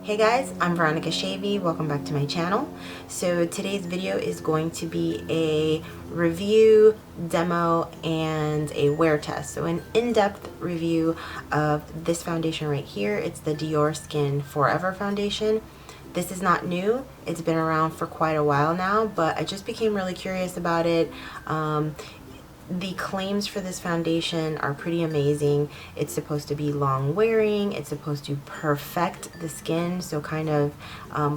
Hey guys, I'm Veronica Shavie. Welcome back to my channel. So today's video is going to be a review, demo, and a wear test. So an in-depth review of this foundation right here. It's the Diorskin Forever Foundation. This is not new. It's been around for quite a while now, but I just became really curious about it. The claims for this foundation are pretty amazing. It's supposed to be long wearing. It's supposed to perfect the skin, so kind of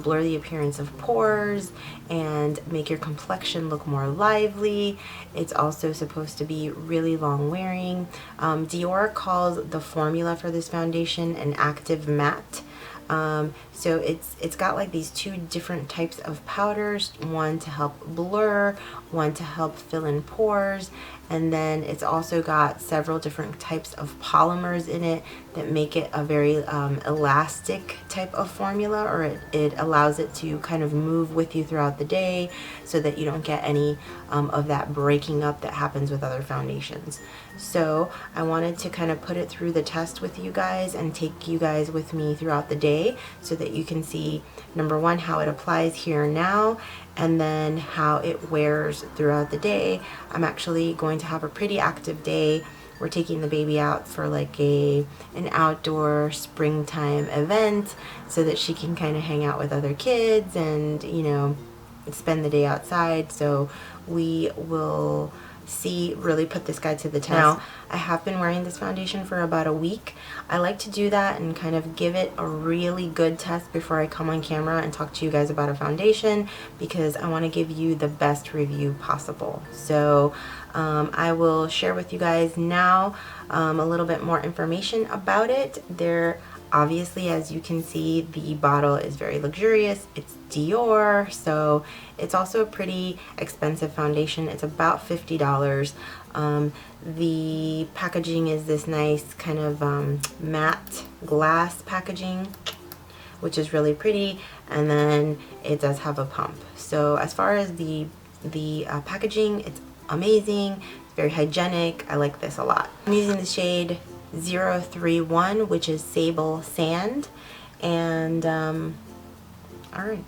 blur the appearance of pores and make your complexion look more lively. It's also supposed to be really long wearing. Dior calls the formula for this foundation an active matte. So it's got like these two different types of powders, one to help blur, one to help fill in pores, and then it's also got several different types of polymers in it that make it a very elastic type of formula, or it allows it to kind of move with you throughout the day so that you don't get any of that breaking up that happens with other foundations. So I wanted to kind of put it through the test with you guys and take you guys with me throughout the day so that you can see, number one, how it applies here now, and then how it wears throughout the day. I'm actually going to have a pretty active day. We're taking the baby out for like an outdoor springtime event so that she can kind of hang out with other kids and, you know, spend the day outside. So we will really put this guy to the test. Now, I have been wearing this foundation for about a week. I like to do that and kind of give it a really good test before I come on camera and talk to you guys about a foundation, because I want to give you the best review possible. So I will share with you guys now a little bit more information about it. Obviously, as you can see, the bottle is very luxurious. It's Dior, so it's also a pretty expensive foundation. It's about $50. The packaging is this nice kind of matte glass packaging, which is really pretty, and then it does have a pump. So as far as the packaging, it's amazing. It's very hygienic. I like this a lot. I'm using the shade 031, which is sable sand, and alright,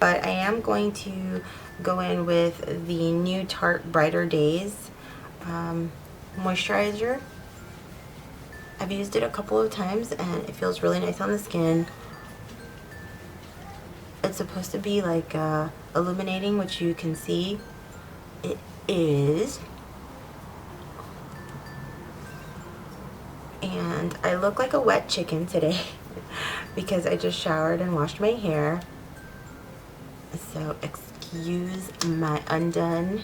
but I am going to go in with the new Tarte Brighter Days moisturizer. I've used it a couple of times and it feels really nice on the skin. It's supposed to be like illuminating, which you can see it is. And I look like a wet chicken today because I just showered and washed my hair. So excuse my undone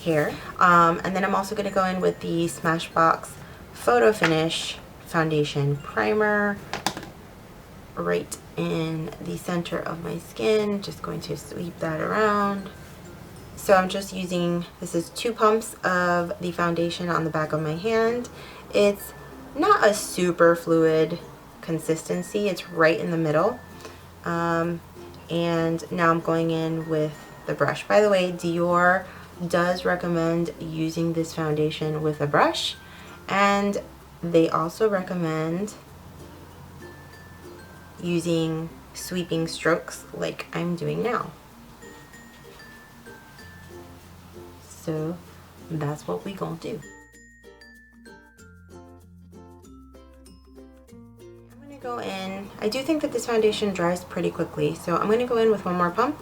hair. And then I'm also going to go in with the Smashbox Photo Finish Foundation Primer right in the center of my skin. Just going to sweep that around. So I'm just using, this is 2 pumps of the foundation on the back of my hand. It's not a super fluid consistency, it's right in the middle. And now I'm going in with the brush. By the way, Dior does recommend using this foundation with a brush, and they also recommend using sweeping strokes like I'm doing now. So that's what we gonna do. I'm gonna go in. I do think that this foundation dries pretty quickly, so I'm gonna go in with one more pump.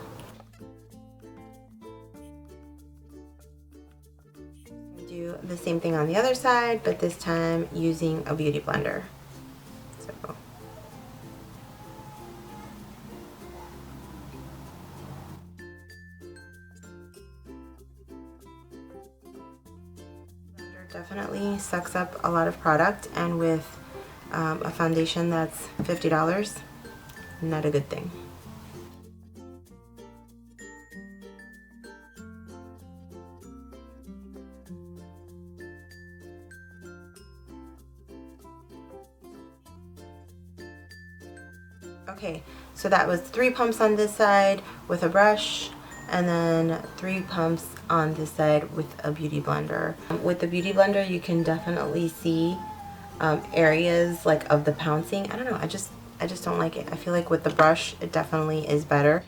Do the same thing on the other side, but this time using a beauty blender. So definitely sucks up a lot of product, and with a foundation that's $50, not a good thing. Okay, so that was 3 pumps on this side with a brush, and then 3 pumps on this side with a beauty blender. With the beauty blender, you can definitely see areas like of the pouncing. I don't know, I just don't like it. I feel like with the brush, it definitely is better.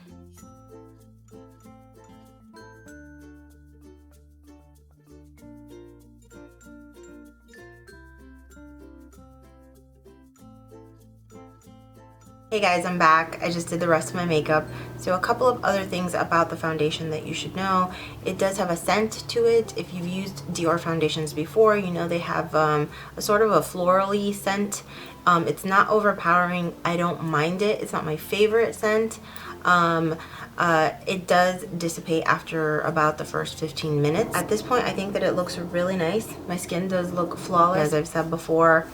Hey guys, I'm back. I just did the rest of my makeup. So a couple of other things about the foundation that you should know. It does have a scent to it. If you've used Dior foundations before, you know they have a sort of a florally scent. It's not overpowering. I don't mind it. It's not my favorite scent. It does dissipate after about the first 15 minutes. At this point, I think that it looks really nice. My skin does look flawless. As I've said before,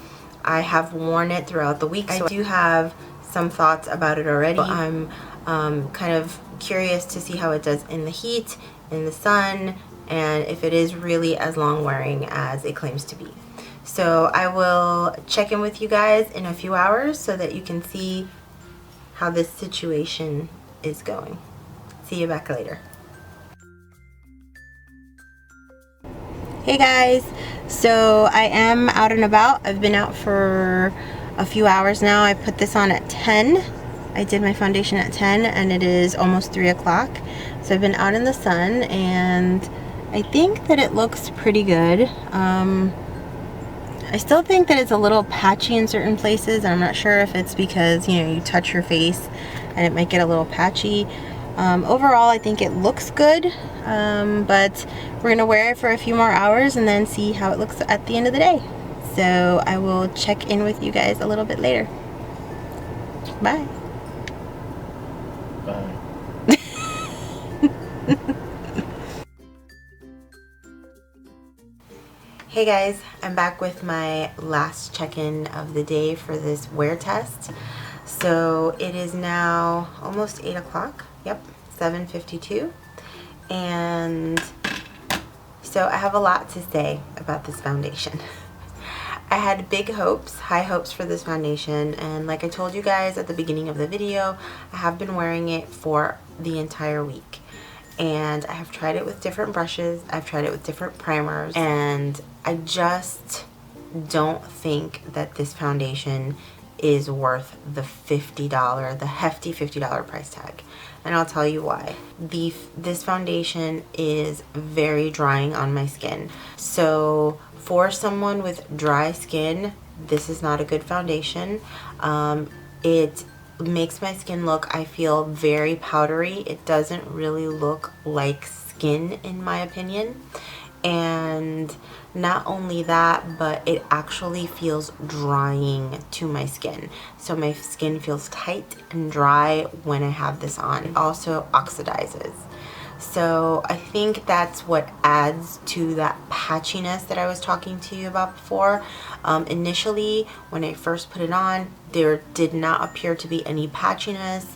I have worn it throughout the week. So I do have some thoughts about it already. I'm kind of curious to see how it does in the heat, in the sun, and if it is really as long wearing as it claims to be. So I will check in with you guys in a few hours so that you can see how this situation is going. See you back later. Hey guys, so I am out and about. I've been out for a few hours now. I put this on at 10. I did my foundation at 10 and it is almost 3 o'clock. So I've been out in the sun and I think that it looks pretty good. I still think that it's a little patchy in certain places. I'm not sure if it's because, you know, you touch your face and it might get a little patchy. Overall, I think it looks good, but we're gonna wear it for a few more hours and then see how it looks at the end of the day. So I will check in with you guys a little bit later. Bye. Bye. Hey guys, I'm back with my last check-in of the day for this wear test. So it is now almost 8 o'clock. Yep, 7:52. And so I have a lot to say about this foundation. I had big hopes, high hopes for this foundation, and like I told you guys at the beginning of the video, I have been wearing it for the entire week. And I have tried it with different brushes, I've tried it with different primers, and I just don't think that this foundation is worth the $50, the hefty $50 price tag. And I'll tell you why. This foundation is very drying on my skin. So for someone with dry skin, this is not a good foundation. It makes my skin look, I feel, very powdery. It doesn't really look like skin in my opinion. And not only that, but it actually feels drying to my skin. So my skin feels tight and dry when I have this on. It also oxidizes. So I think that's what adds to that patchiness that I was talking to you about before. Initially, when I first put it on, there did not appear to be any patchiness.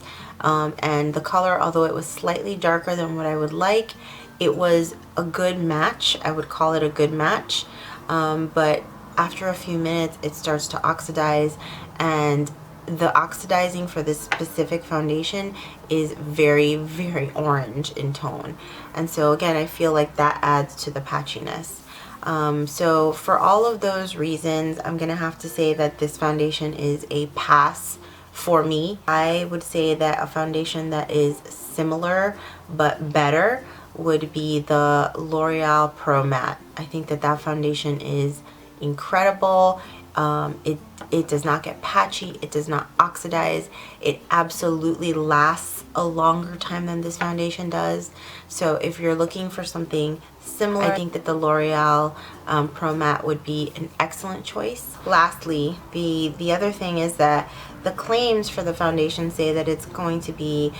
And the color, although it was slightly darker than what I would like, it was a good match. I would call it a good match. But after a few minutes, it starts to oxidize, and the oxidizing for this specific foundation is very, very orange in tone. And so again, I feel like that adds to the patchiness. So for all of those reasons, I'm gonna have to say that this foundation is a pass for me. I would say that a foundation that is similar but better would be the L'Oreal Pro Matte. I think that that foundation is incredible. It does not get patchy, it does not oxidize, it absolutely lasts a longer time than this foundation does. So if you're looking for something similar, I think that the L'Oreal Pro Matte would be an excellent choice. Lastly, the other thing is that the claims for the foundation say that it's going to be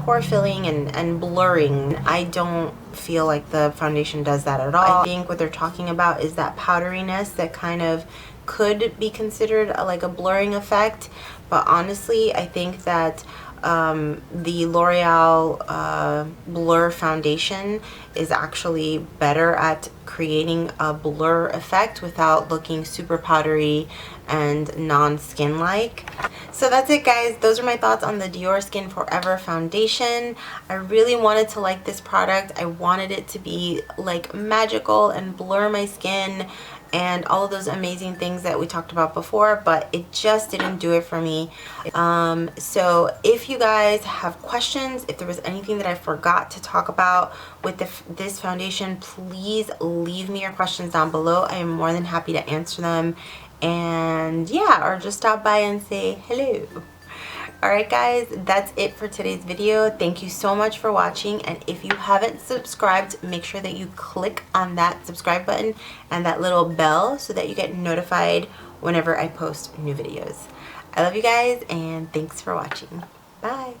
pore filling and blurring. I don't feel like the foundation does that at all. I think what they're talking about is that powderiness that kind of could be considered like a blurring effect, but honestly I think that the L'Oreal Blur foundation is actually better at creating a blur effect without looking super powdery and non-skin like. So that's it, guys. Those are my thoughts on the Diorskin Forever Foundation. I really wanted to like this product. I wanted it to be like magical and blur my skin and all of those amazing things that we talked about before, but it just didn't do it for me. So if you guys have questions, if there was anything that I forgot to talk about with this foundation, please leave me your questions down below. I am more than happy to answer them. And yeah, or just stop by and say hello. Alright guys, that's it for today's video. Thank you so much for watching, and if you haven't subscribed, make sure that you click on that subscribe button and that little bell so that you get notified whenever I post new videos. I love you guys, and thanks for watching. Bye!